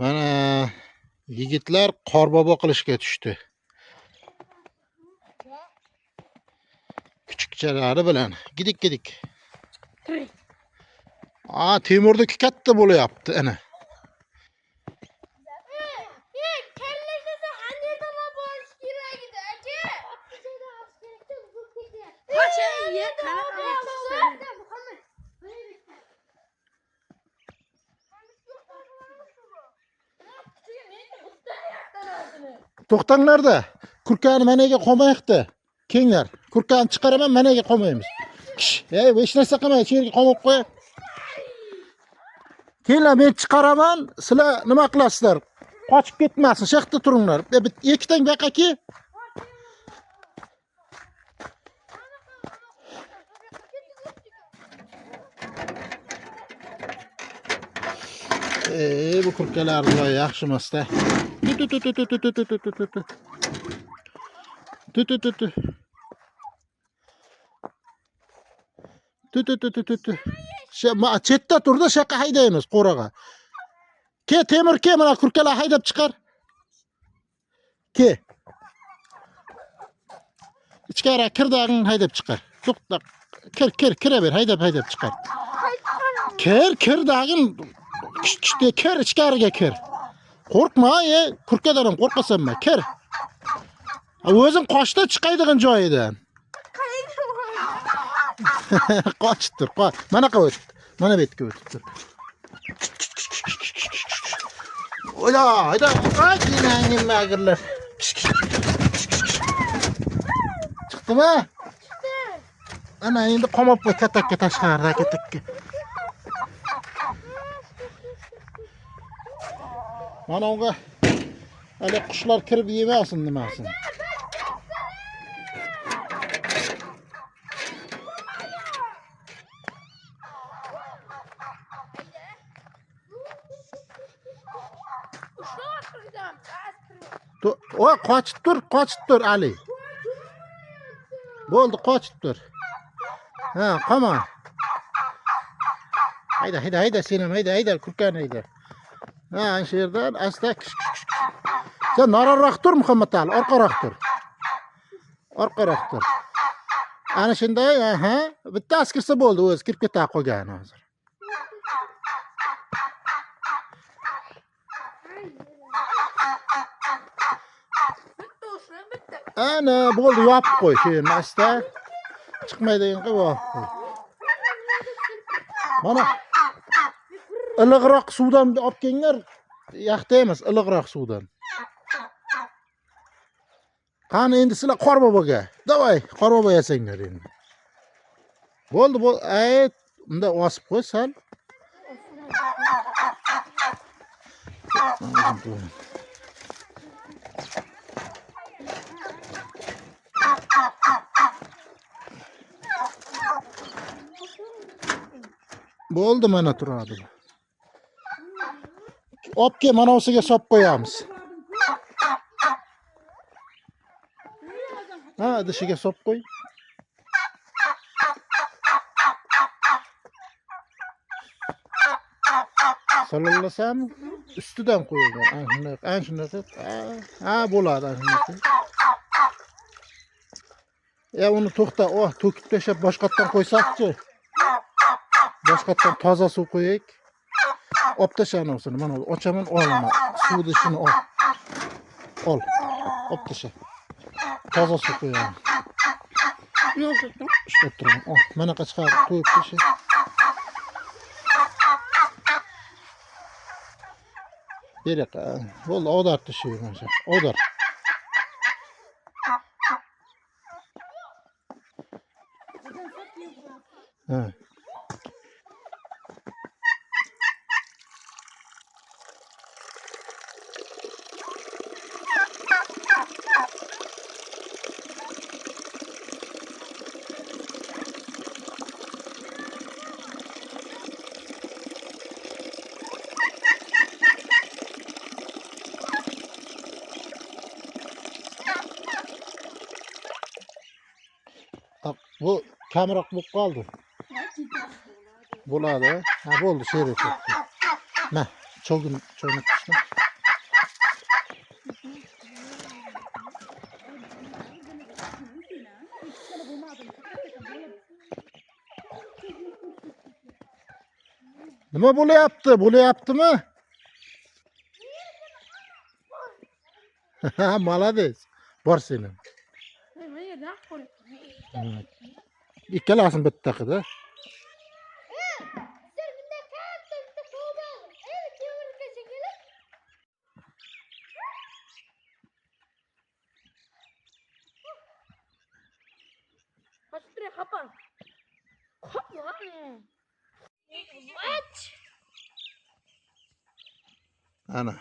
Mana yigitlar qorbobo qilishga tushdi. Kichikchalari bilan gidik. Temurdagi katta bo'layapti ana. To'xtanglarda. Kurkani managa qo'maydi. Kenglar, kurkani chiqaraman, managa qo'maymiz. Hech narsa qilmay, yerga qo'mib qo'y. Kenglar, men chiqaraman, sizlar nima qilasizlar? Qochib ketmasin, shu yerda turinglar. Ikkitang baqaki. Bu kurkalar voy yaxshi emas-da. Chetda turdi, shaqa haydaymiz qo'raga. Ke Temur, ke mana kurkalar haydab chiqar. Ke. Ichkari kirdag'in haydab chiqar. To'xta. Kiraver, haydab chiqar. Kirdag'in kir ichkariga kir. Qo'rqma, kurkadan ham qo'rqasanmi? Kir. O'zing qochda chiqaydigan joyidan. Qochib tur, mana qo'y. Mana bu yerga o'tib tur. Hayda. Ayting magirlar. Chiqdimi? Chiqdi. Ana endi qomib qo'y, katakka tashqarida katakka. Mana unga hali qushlar kirib yemasin nimasin. Qochib tur Ali. Bo'ldi, qochib tur. Qama. Hayda, sen ham hayda, kurkani hayda. Shu yerdan asta. Sen nariroq tur Muhammad Ali, orqaroq tur. Ana shunday, bittasi kirsa bo'ldi, o'zi kirib keta qolgan hozir. Ana bo'ldi, yopib qo'y shu yerni asta. Chiqmaydigan qilib yopib qo'y. Mana iliqroq suvdan olib kelinglar, yaxta emas, iliqroq suvdan. Qani endi sizlar qorboboga. Davay, qorbobo yasanglar endi. Bo'ldi, unda osib qo'y sal. Bo'ldi, mana turadi. Opke mana osiga solib qo'yamiz. Idishiga solib qo'y. Solalasam ustidan qo'yilgan. Ana shunday. Bo'ladi ana shunday. Uni to'xta, to'kib tashlab boshqatdan qo'ysaqchi. Boshqatdan toza suv qo'yaylik. Olib tashani o'sini. Mana ochaman, olaman. Suvni shuni ol. Olib tasha. Toza suv qo'yamiz. Yo'q, ishlab turaman. Mana chiqarib qo'yib tasha. Beraq. Bo'ldi, odar tashayman mana shu. Odar. Bu kamroq bo'lib qoldi. Bo'ladi. Bo'ldi, sherik. Ma, cho'g'ini Nima bo'layapti? Bo'layaptimi? Ha, молодец. Bor sening. Ikkalasini bitta qildi. Ana,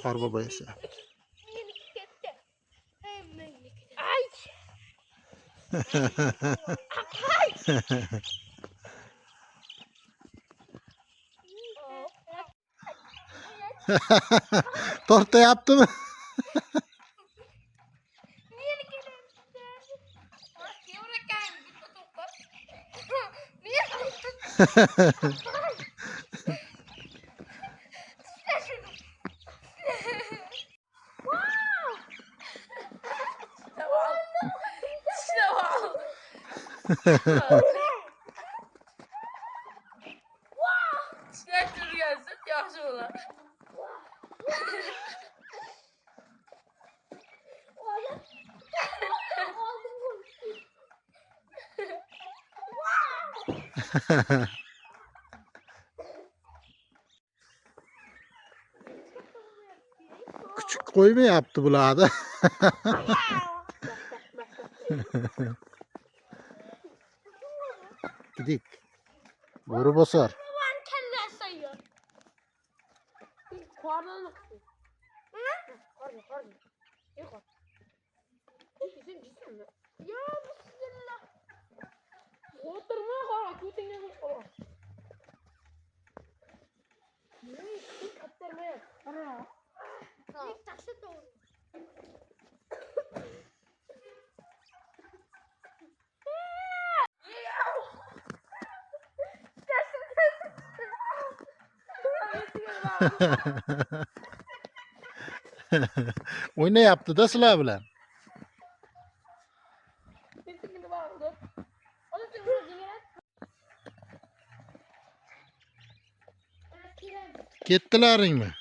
Qorbobo esa. Tortayaptimi? Küçük qo'ymayapti bularni. Gidik. Bo'ri bosar. O'ynayapti-da sizlar bilan. Ketdilaringmi?